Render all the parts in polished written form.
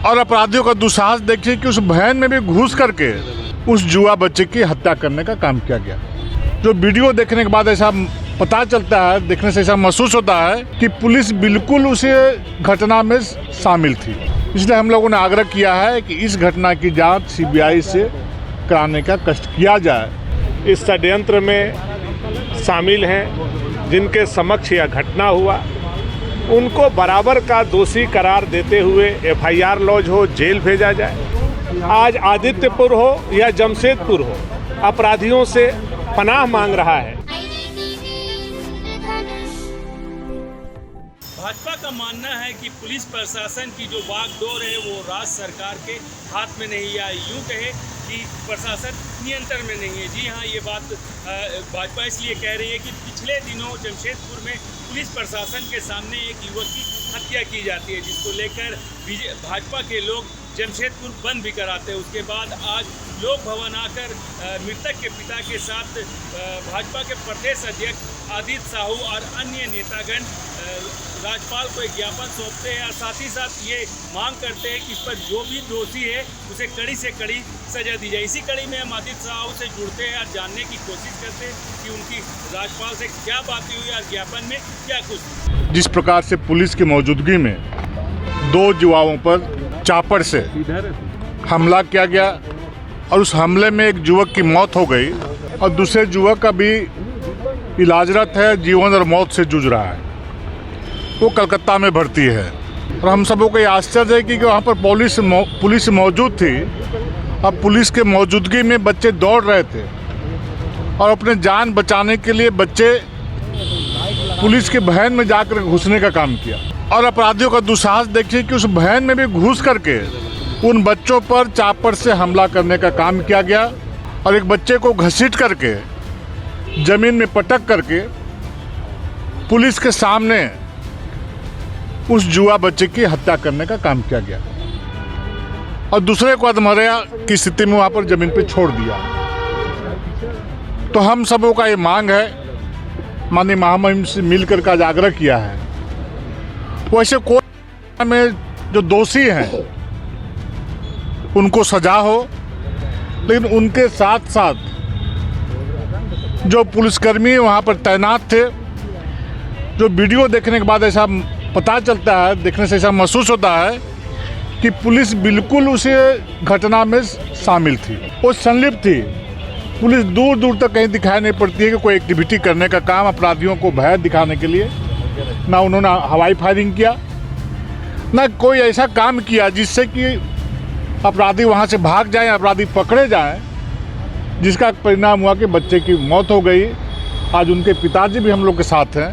और अपराधियों का दुस्साहस देखिए कि उस वैन में भी घुस करके उस जुआ बच्चे की हत्या करने का काम किया गया। जो वीडियो देखने के बाद ऐसा पता चलता है, देखने से ऐसा महसूस होता है कि पुलिस बिल्कुल उस घटना में शामिल थी। इसलिए हम लोगों ने आग्रह किया है कि इस घटना की जांच सीबीआई से कराने का कष्ट किया जाए। इस षड्यंत्र में शामिल हैं जिनके समक्ष यह घटना हुआ, उनको बराबर का दोषी करार देते हुए एफआईआर लॉज हो, जेल भेजा जाए। आज आदित्यपुर हो या जमशेदपुर हो, अपराधियों से पनाह मांग रहा है। भाजपा का मानना है कि पुलिस प्रशासन की जो बागडोर है वो राज्य सरकार के हाथ में नहीं, या यूं कहे कि प्रशासन नियंत्रण में नहीं है। जी हाँ, ये बात भाजपा इसलिए कह रही है कि पिछले दिनों जमशेदपुर में पुलिस प्रशासन के सामने एक युवक की हत्या की जाती है, जिसको लेकर भाजपा के लोग जमशेदपुर बंद भी कराते हैं। उसके बाद आज लोक भवन आकर मृतक के पिता के साथ भाजपा के प्रदेश अध्यक्ष आदित्य साहू और अन्य नेतागण राज्यपाल को एक ज्ञापन सौंपते हैं और साथ ही साथ ये मांग करते हैं कि इस पर जो भी दोषी है उसे कड़ी से कड़ी सजा दी जाए। इसी कड़ी में हम आदित्य साहू से जुड़ते हैं और जानने की कोशिश करते हैं कि उनकी राज्यपाल से क्या बातें हुई और ज्ञापन में क्या कुछ। जिस प्रकार से पुलिस की मौजूदगी में 2 युवाओं पर चापड़ से हमला किया गया और उस हमले में एक युवक की मौत हो गई और दूसरे युवक का भी इलाजरत है, जीवन और मौत से जूझ रहा है। वो कलकत्ता में भर्ती है और हम सबों को ये आश्चर्य है कि वहाँ पर पुलिस मौजूद थी। अब पुलिस के मौजूदगी में बच्चे दौड़ रहे थे और अपने जान बचाने के लिए बच्चे पुलिस के वैन में जाकर घुसने का काम किया। और अपराधियों का दुस्साहस देखिए कि उस वैन में भी घुस करके उन बच्चों पर चापड़ से हमला करने का काम किया गया और एक बच्चे को घसीट करके जमीन में पटक करके पुलिस के सामने उस जुआ बच्चे की हत्या करने का काम किया गया और दूसरे को अधमरा की स्थिति में वहाँ पर जमीन पर छोड़ दिया। तो हम सबों का ये मांग है, माननीय महामहिम से मिलकर का आग्रह किया है, वैसे कोर्ट में जो दोषी हैं उनको सजा हो, लेकिन उनके साथ साथ जो पुलिसकर्मी वहाँ पर तैनात थे, जो वीडियो देखने के बाद ऐसा पता चलता है, देखने से ऐसा महसूस होता है कि पुलिस बिल्कुल उस घटना में शामिल थी, वो संलिप्त थी। पुलिस दूर दूर तक कहीं दिखाई नहीं पड़ती है कि कोई एक्टिविटी करने का काम अपराधियों को भय दिखाने के लिए, ना उन्होंने हवाई फायरिंग किया, ना कोई ऐसा काम किया जिससे कि अपराधी वहाँ से भाग जाएं, अपराधी पकड़े जाएं, जिसका परिणाम हुआ कि बच्चे की मौत हो गई। आज उनके पिताजी भी हम लोग के साथ हैं।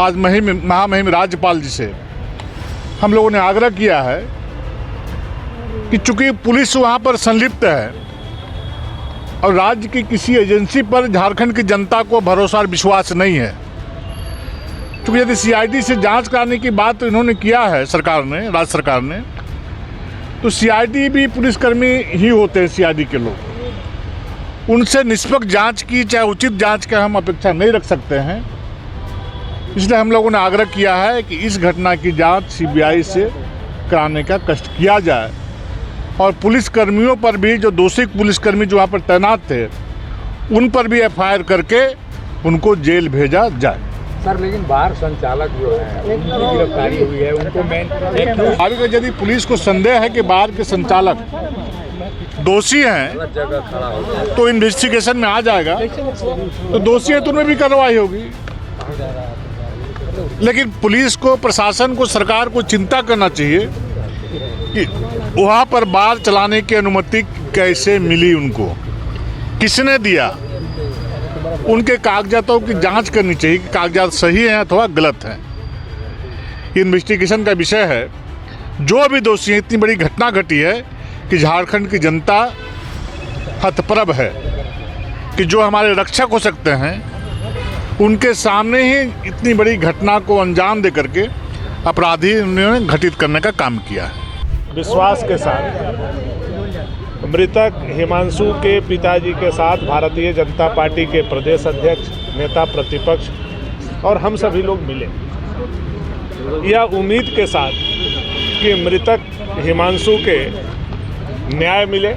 आज महामहिम राज्यपाल जी से हम लोगों ने आग्रह किया है कि चूंकि पुलिस वहाँ पर संलिप्त है और राज्य की किसी एजेंसी पर झारखंड की जनता को भरोसा और विश्वास नहीं है, क्योंकि यदि सीआईडी से जांच कराने की बात तो इन्होंने किया है सरकार ने, राज्य सरकार ने, तो सीआईडी भी पुलिसकर्मी ही होते हैं। सीआईडी के लोग, उनसे निष्पक्ष जांच की, चाहे उचित जांच का हम अपेक्षा नहीं रख सकते हैं। इसलिए हम लोगों ने आग्रह किया है कि इस घटना की जांच सीबीआई से कराने का कष्ट किया जाए और पुलिसकर्मियों पर भी, जो दोषी पुलिसकर्मी जो वहाँ पर तैनात थे, उन पर भी एफआईआर करके उनको जेल भेजा जाए। सर, लेकिन बाहर संचालक जो है उनकी गिरफ्तारी हुई है, उनको अभी का यदि पुलिस को संदेह है कि बाहर के संचालक दोषी हैं तो इन्वेस्टिगेशन में आ जाएगा, तो दोषी है तो उनमें भी कार्रवाई होगी। लेकिन पुलिस को, प्रशासन को, सरकार को चिंता करना चाहिए कि वहाँ पर बार चलाने की अनुमति कैसे मिली, उनको किसने दिया। उनके कागजातों की जांच करनी चाहिए कि कागजात सही हैं अथवा गलत हैं। इन्वेस्टिगेशन का विषय है। जो भी दोषी है, इतनी बड़ी घटना घटी है कि झारखंड की जनता हतप्रभ है कि जो हमारे रक्षक हो सकते हैं, उनके सामने ही इतनी बड़ी घटना को अंजाम दे करके अपराधी ने घटित करने का काम किया है। विश्वास के साथ मृतक हिमांशु के पिताजी के साथ भारतीय जनता पार्टी के प्रदेश अध्यक्ष, नेता प्रतिपक्ष और हम सभी लोग मिले, यह उम्मीद के साथ कि मृतक हिमांशु के न्याय मिले।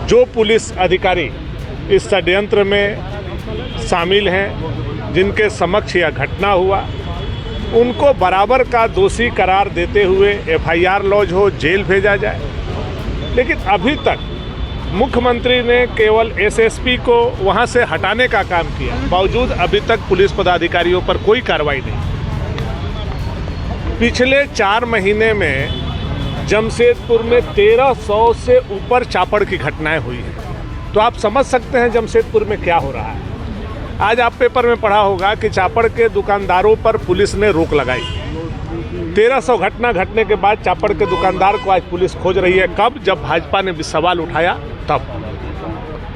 जो पुलिस अधिकारी इस षड्यंत्र में शामिल हैं, जिनके समक्ष यह घटना हुआ, उनको बराबर का दोषी करार देते हुए एफआईआर लॉन्च हो, जेल भेजा जाए। लेकिन अभी तक मुख्यमंत्री ने केवल एसएसपी को वहां से हटाने का काम किया, बावजूद अभी तक पुलिस पदाधिकारियों पर कोई कार्रवाई नहीं। पिछले 4 महीने में जमशेदपुर में 1300 से ऊपर चापड़ की घटनाएं हुई हैं। तो आप समझ सकते हैं जमशेदपुर में क्या हो रहा है। आज आप पेपर में पढ़ा होगा कि चापड़ के दुकानदारों पर पुलिस ने रोक लगाई। 1300 घटना घटने के बाद चापड़ के दुकानदार को आज पुलिस खोज रही है। कब? जब भाजपा ने भी सवाल उठाया तब।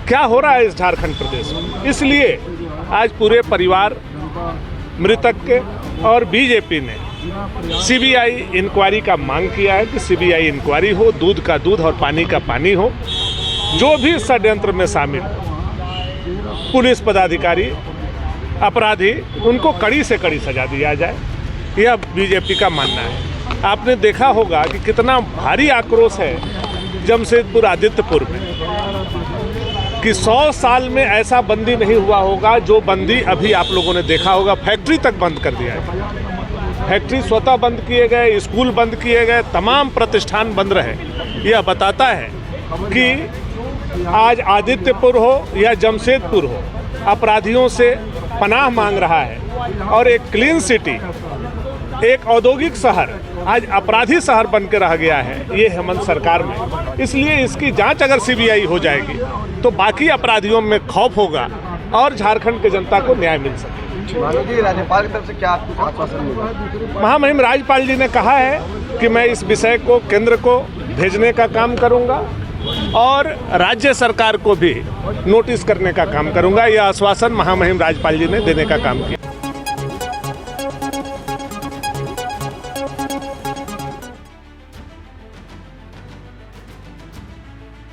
क्या हो रहा है इस झारखंड प्रदेश में? इसलिए आज पूरे परिवार मृतक के और बीजेपी ने सीबीआई इंक्वायरी का मांग किया है कि सीबीआई इंक्वायरी हो, दूध का दूध और पानी का पानी हो। जो भी षड्यंत्र में शामिल पुलिस पदाधिकारी, अपराधी, उनको कड़ी से कड़ी सजा दिया जाए, यह बीजेपी का मानना है। आपने देखा होगा कि कितना भारी आक्रोश है जमशेदपुर आदित्यपुर में, कि 100 साल में ऐसा बंदी नहीं हुआ होगा जो बंदी अभी आप लोगों ने देखा होगा। फैक्ट्री तक बंद कर दिया है, फैक्ट्री स्वतः बंद किए गए, स्कूल बंद किए गए, तमाम प्रतिष्ठान बंद रहे। यह बताता है कि आज आदित्यपुर हो या जमशेदपुर हो, अपराधियों से पनाह मांग रहा है। और एक क्लीन सिटी, एक औद्योगिक शहर आज अपराधी शहर बन के रह गया है ये हेमंत सरकार में। इसलिए इसकी जांच अगर सीबीआई हो जाएगी तो बाकी अपराधियों में खौफ होगा और झारखंड की जनता को न्याय मिल सके। राज्यपाल की तरफ से क्या आपको आश्वासन मिला? महामहिम राज्यपाल जी ने कहा है कि मैं इस विषय को केंद्र को भेजने का काम करूंगा और राज्य सरकार को भी नोटिस करने का काम करूंगा। यह आश्वासन महामहिम राज्यपाल जी ने देने का काम किया।